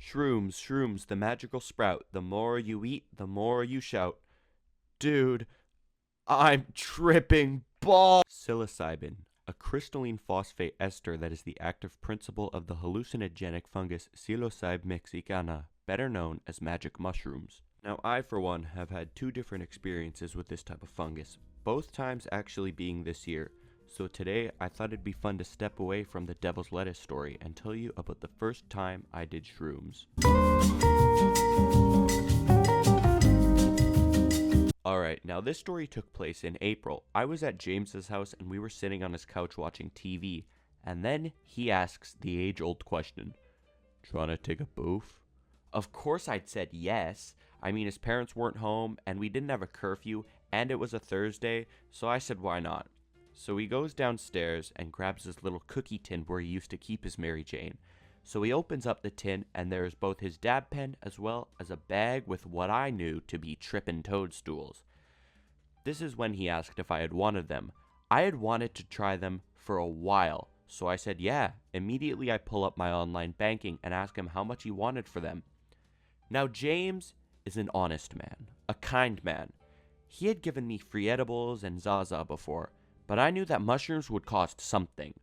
Shrooms, shrooms, the magical sprout. The more you eat, the more you shout. Dude, I'm tripping ball. Psilocybin, a crystalline phosphate ester that is the active principle of the hallucinogenic fungus Psilocybe mexicana, better known as magic mushrooms. Now, I, for one, have had two different experiences with this type of fungus, both times actually being this year. So today, I thought it'd be fun to step away from the devil's lettuce story and tell you about the first time I did shrooms. Alright, now this story took place in April. I was at James's house and we were sitting on his couch watching TV, and then he asks the age-old question, "Tryna take a boof?" Of course I'd said yes. I mean, his parents weren't home, and we didn't have a curfew, and it was a Thursday, so I said why not. So he goes downstairs and grabs his little cookie tin where he used to keep his Mary Jane. So he opens up the tin, and there is both his dab pen as well as a bag with what I knew to be trippin' toadstools. This is when he asked if I had wanted them. I had wanted to try them for a while, so I said yeah. Immediately I pull up my online banking and ask him how much he wanted for them. Now James is an honest man, a kind man. He had given me free edibles and Zaza before, but I knew that mushrooms would cost something.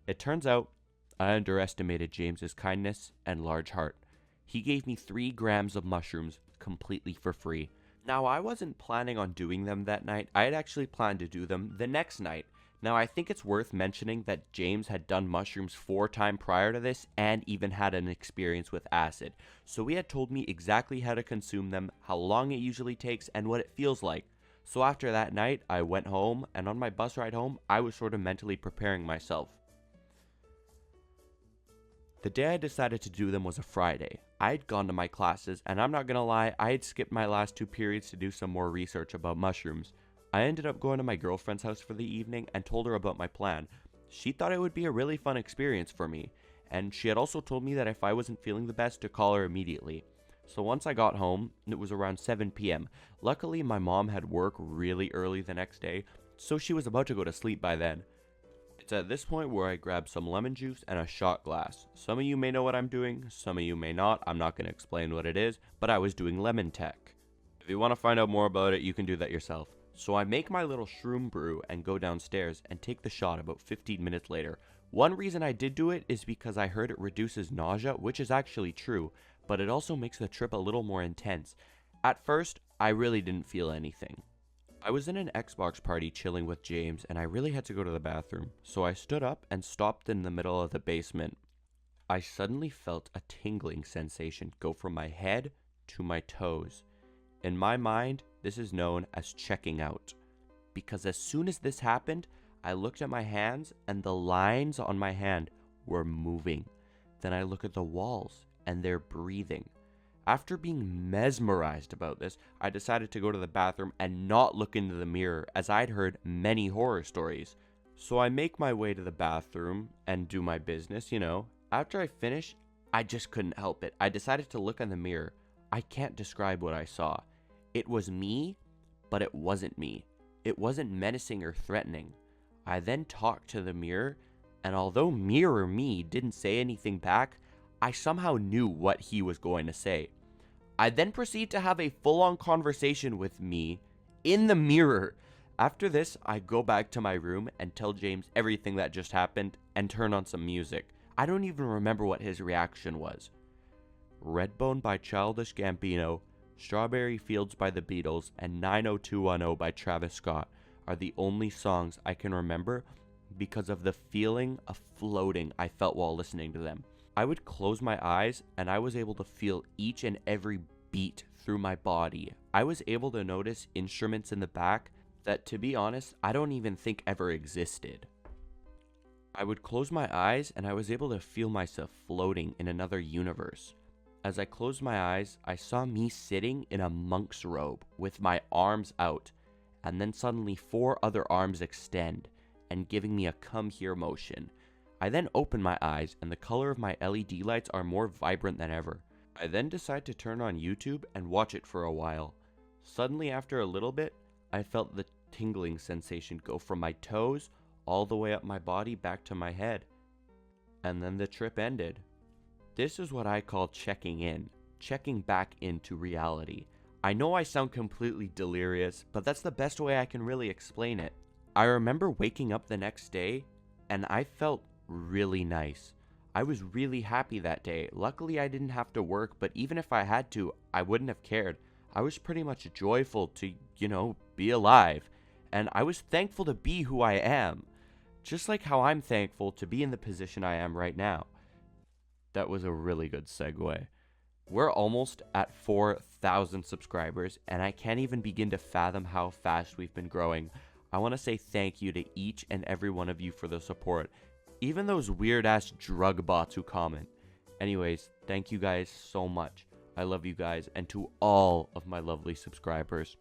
It turns out I underestimated James's kindness and large heart. He gave me 3 grams of mushrooms completely for free. Now, I wasn't planning on doing them that night. I had actually planned to do them the next night. Now, I think it's worth mentioning that James had done mushrooms 4 times prior to this and even had an experience with acid. So he had told me exactly how to consume them, how long it usually takes, and what it feels like. So after that night, I went home, and on my bus ride home, I was sort of mentally preparing myself. The day I decided to do them was a Friday. I had gone to my classes, and I'm not gonna lie, I had skipped my last 2 periods to do some more research about mushrooms. I ended up going to my girlfriend's house for the evening and told her about my plan. She thought it would be a really fun experience for me, and she had also told me that if I wasn't feeling the best to call her immediately. So once I got home, it was around 7 p.m. Luckily, my mom had work really early the next day, so she was about to go to sleep by then. It's at this point where I grab some lemon juice and a shot glass. Some of you may know what I'm doing, some of you may not. I'm not going to explain what it is, but I was doing lemon tech. If you want to find out more about it, you can do that yourself. So I make my little shroom brew and go downstairs and take the shot about 15 minutes later. One reason I did do it is because I heard it reduces nausea, which is actually true, but it also makes the trip a little more intense. At first, I really didn't feel anything. I was in an Xbox party chilling with James, and I really had to go to the bathroom, so I stood up and stopped in the middle of the basement. I suddenly felt a tingling sensation go from my head to my toes. In my mind, this is known as checking out, because as soon as this happened, I looked at my hands and the lines on my hand were moving. Then I look at the walls and they're breathing. After being mesmerized about this, I decided to go to the bathroom and not look into the mirror, as I'd heard many horror stories. So I make my way to the bathroom and do my business, you know. After I finish, I just couldn't help it. I decided to look in the mirror. I can't describe what I saw. It was me, but it wasn't me. It wasn't menacing or threatening. I then talked to the mirror, and although mirror me didn't say anything back, I somehow knew what he was going to say. I then proceed to have a full-on conversation with me in the mirror. After this, I go back to my room and tell James everything that just happened and turn on some music. I don't even remember what his reaction was. Redbone by Childish Gambino, Strawberry Fields by the Beatles, and 90210 by Travis Scott are the only songs I can remember because of the feeling of floating I felt while listening to them. I would close my eyes and I was able to feel each and every beat through my body. I was able to notice instruments in the back that, to be honest, I don't even think ever existed. I would close my eyes and I was able to feel myself floating in another universe. As I closed my eyes, I saw me sitting in a monk's robe with my arms out, and then suddenly 4 other arms extend and giving me a come here motion. I then open my eyes and the color of my LED lights are more vibrant than ever. I then decide to turn on YouTube and watch it for a while. Suddenly, after a little bit, I felt the tingling sensation go from my toes all the way up my body back to my head. And then the trip ended. This is what I call checking back into reality. I know I sound completely delirious, but that's the best way I can really explain it. I remember waking up the next day and I felt really nice. I was really happy that day. Luckily, I didn't have to work, but even if I had to, I wouldn't have cared. I was pretty much joyful to, be alive. And I was thankful to be who I am. Just like how I'm thankful to be in the position I am right now. That was a really good segue. We're almost at 4,000 subscribers, and I can't even begin to fathom how fast we've been growing. I want to say thank you to each and every one of you for the support. Even those weird-ass drug bots who comment. Anyways, thank you guys so much. I love you guys, and to all of my lovely subscribers.